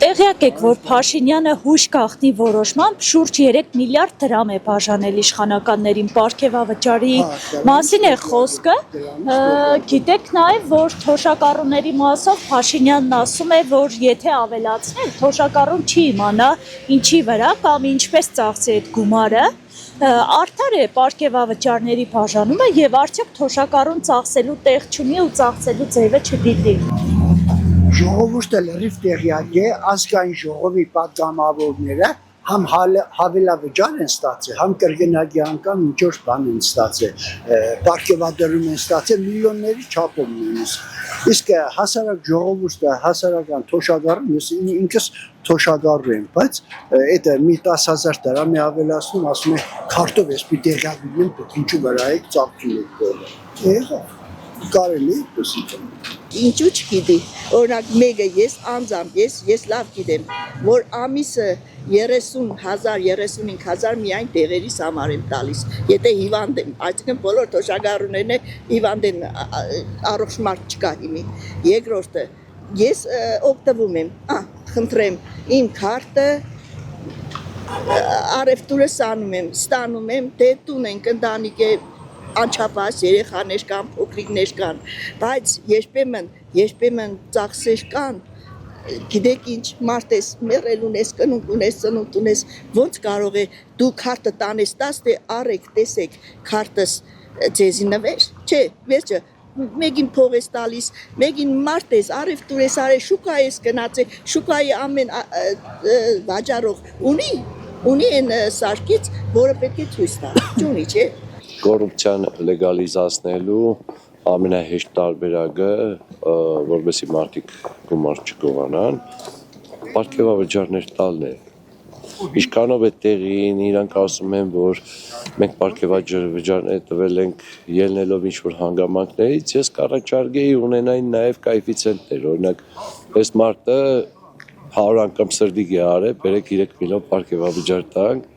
Տեղյակ եք, որ Փաշինյանը հույժ գաղտնի որոշմամբ շուրջ 3 միլիարդ դրամ է բաժանել իշխանականներին պարգևավճարի մասին է խոսքը, գիտեք նաև, որ թոշակառուների մասով Փաշինյանն ասում է, որ եթե ավելացնել, թոշակառուն չի իմանա ինչի վրա կամ ինչպես ծախսի այդ գումարը, արդար է պարգևավճարների բաժանումը եւ արդյոք թոշակառուն ծախսելու տեղ չունի ու ծախսելու ձևը չգիտի։ Ժողովուրդը լրիվ տեղյակ է, ազգային ժողովի պատգամավորները համ հավելավճար են ստացել, համ կրկնակի անգամ ինչ-որ բան են ստացել, պարգևատրում են ստացել միլիոնների չափով նույնիսկ։ Իսկ հասարակ ժողովուրդը, հասարակական թոշակառուն, ես ինքս թոշակառու եմ, բայց այդ մի 10,000 դրամ է ավելացնում, ասում է քարտով ես պիտի տեղյակ լինեմ, ինչու վրա եք ծախսում եք բոլորը։ Եղավ։ Կարելի է դուսիքն։ Ինչու չգիտի, օրինակ մեկը ես անձամբ ես լավ գիտեմ, որ ամիսը 30,000, 35,000 միայն տեղերիս համար եմ տալիս, եթե հիվանդ եմ, այսինքն բոլոր թոշակառուներն հիվանդ են, առողջ մարդ չկա հիմի։ Երկրորդը, ես օգտվում եմ, խնդրեմ, իմ քարտը առևտուրը ստանում եմ, դե տուն ենք, ընտանիք է, անչափահաս երեխաներ կան, փոքրիկներ կան, բայց երբեմն ծախսեր կան, գիտեք ինչ, մարդ ես մեռել ունես, կնունք ունես, ծնունդ ունես, ոնց կարող է դու քարտը տանես 10, դե առեք, տեսեք, քարտս ձեզի նվեր, չէ, վերջը, մեկին փող ես տալիս, մեկին մարդ ես, առևտուր ես արել, շուկա ես գնացել, շուկայի ամեն վաճառող ունի են սարքից, որը պետք է ցույց տա, չունի, չէ։ Կոռուպցիան լեգալիզացնելու ամենահեշտ տարբերակը, որովհետեւ մարդիկ գումար չգովանան, պարգևավճարներ տալն է։ Ինչքանով է տեղին, իրանք ասում են, որ մենք պարգևավճարներ տվել ենք ելնելով ինչ-որ հանգամանքներից, ես կառաջարկեի ունենային նաև կոեֆիցիենտներ, օրինակ, այս մարդը 100 անգամ սրդիկ է արել, բերեք 3 միլիոն պարգևավճար տանք,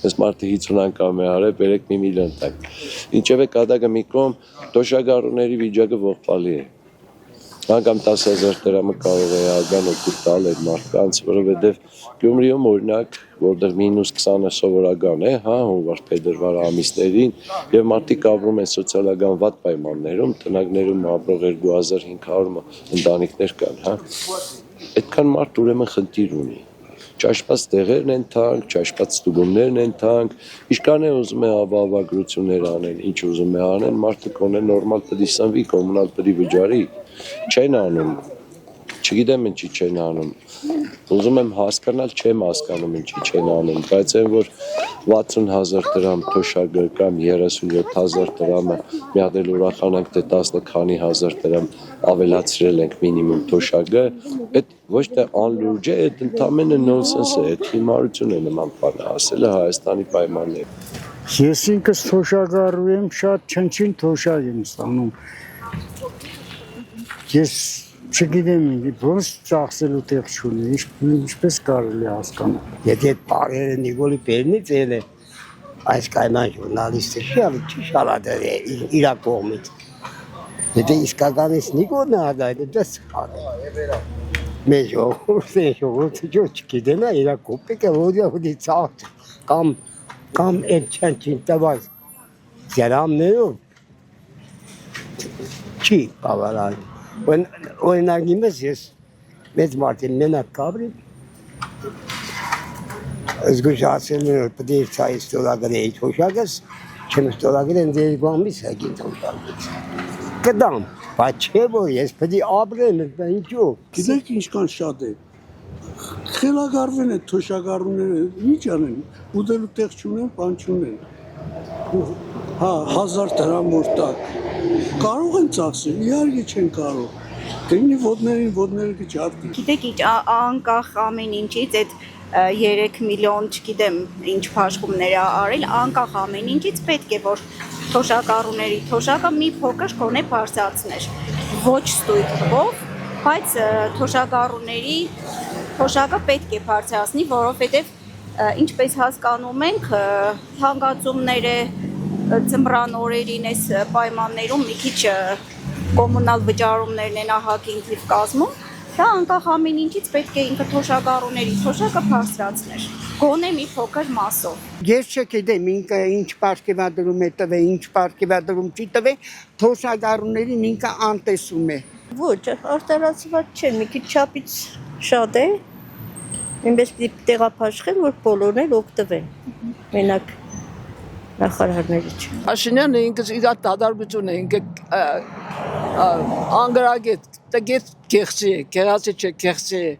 այս մարդը 50 անգամ է արել, բերեք 1 միլիոն տանք։ Ինչև է կատակը մի կողմ, թոշակառուների վիճակը ողբալի է։ Անգամ 10,000 դրամը կարող է ագան օգուտ տալ այդ մարդկանց, որովհետև Գյումրիում օրինակ, որտեղ -20-ը սովորական է, հունվար-փետրվար ամիսներին, եւ մարդիկ ապրում են սոցիալական վատ պայմաններում, տնակներում ապրող 2500 ընտանիքներ կան, այդքան մարդ ուրեմն խնդիր ունի։ Ճաշված տեղերն են թանկ, ճաշված ստուգումներն են թանկ, ինչքան է ուզում է ավագրություններ անեն, ինչ ուզում է անեն, մարդը կոնե նորմալ պիտի սնվի, կոմունալ պիտի վճարի, չեն անում, չգիտեմ ինչի չեն անում, ուզում եմ հասկանալ, չեմ հասկանում ինչի չեն անում, բայց այն որ 60,000 դրամ թոշակը կամ 37,000 դրամը մի հատ էլ ուրախանանք, թե 10 քանի հազար դրամ ավելացրել ենք մինիմում թոշակը, այդ ոչ թե անլուրջ է, այդ ընդամենը նոնսենս է, այդ հիմարություն է նման բանը ասելը Հայաստանի պայմաններում։ Ես ինքս թոշակառու եմ, շատ չնչին թոշակ եմ ստանում։ Ես չգիտեմ, ոնց ծախսելու տեղ չունի, ինչպես կարելի հասկանալ։ Եթե այդ բարերը Նիկոլի Պերնից էլ է, այս կայման ժուրնալիստը շալադել է իրա կողմից։ Եթե իսկականից Նիկոլն է ադայդ, դες մեզ ժողովուրդը չգիտենա իրա կոպեկը, որի ծախս կամ այդ չանչին տված զերամներով չի բավարար։ Օրինակ իմս ես մեծ մարդին մենակ կաբրին, զգուշացել նոր պտի ծայի ստորագրեի թոշակս, չեմ ստորագրեն դեր գամիս հագին թոշակից։ Կդամ, բայց չէ որ ես պտի ապրեմ, ինչու։ Գիտեք ինչքան շատ է, խելագարվեն է թոշակառուները, ինչ անեն, ուտելու տեղ չունեն, բան չունեն, 1000 դրամ որ տակ, կարող են ծախսել, իհարկե չեն կարող, դենի ոտները կճարտի։ Գիտեք ինչ, անկախ ամեն ինչից, այդ 3 միլիոն, չգիտեմ ինչ փաշխումներ արել, անկախ ամեն ինչից պետք է որ թոշակառուների թոշակը մի փոքր կոնե բարձրացներ, ոչ ստույգ թվով, բայց թոշակառուների թոշակը պետք է բարձրացնի, որովհետև ինչպես հասկանում ենք, հանգածումները ձմռան օրերին այս պայմաններում մի քիչ կոմունալ վճարումներն են ահագին թիվ կազմում, Դա անկախ ամեն ինչից պետք է ինքը թոշակառուների թոշակը բարձրացներ։ Գոնե մի փոքր մասով։ Ես չգիտեմ ինքը ինչ պարգևադրում է տվել, ինչ պարգևադրում չի տվել, թոշակառուներին ինքը անտեսում է։ Ոչ, արտարացված չէ, մի քիչ չափից շատ է։ Ինպես պիտի տեղափաշխեն, որ բոլորն էլ օգտվեն։ Մենակ նախարարների չէ։ Փաշինյանը ինքս իր դադարություն է, ինքը անգրագետ, տգետ կեղծի է, կեղացի չէ, կեղծի է։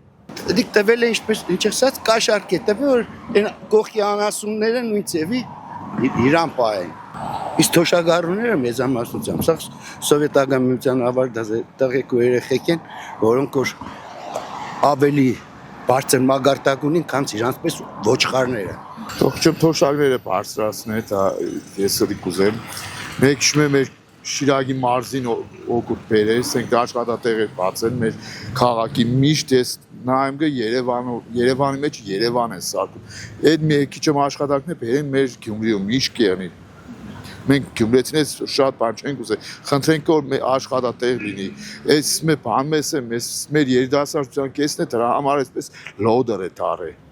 Դիք տվել է ինչպես ինչ ասած կաշառք է տվել որ այն կողքի անասունները նույն ձևի իրան պահեն։ Իսկ թոշակառուները մեծամասնությամբ սա սովետական միության ավարտած տղեկ ու երեխեք են, որոնք որ ավելի բարձր մագարտակ ունին, քան իրանց պես ոչխարները։ Թող թոշակները բարձրացնեն, դա ես էլի կուզեմ։ Մեկ շմե մեր Շիրագի մարզին օգուտ բերել, ասենք աշխատատեղեր բացել մեր քաղաքի միշտ ես նայում գա Երևանի մեջ Երևան է սարքում։ Այդ մի քիչ աշխատանքներ բերեն մեր Գյումրիում միշտ կերնի։ Մենք Գյումրեցիներից շատ բան չենք ուզել։ Խնդրենք որ մեր աշխատատեղ լինի։ Այս մեր բան մեր երիտասարդության կեսն է դրա համար այսպես լոդեր է դարել։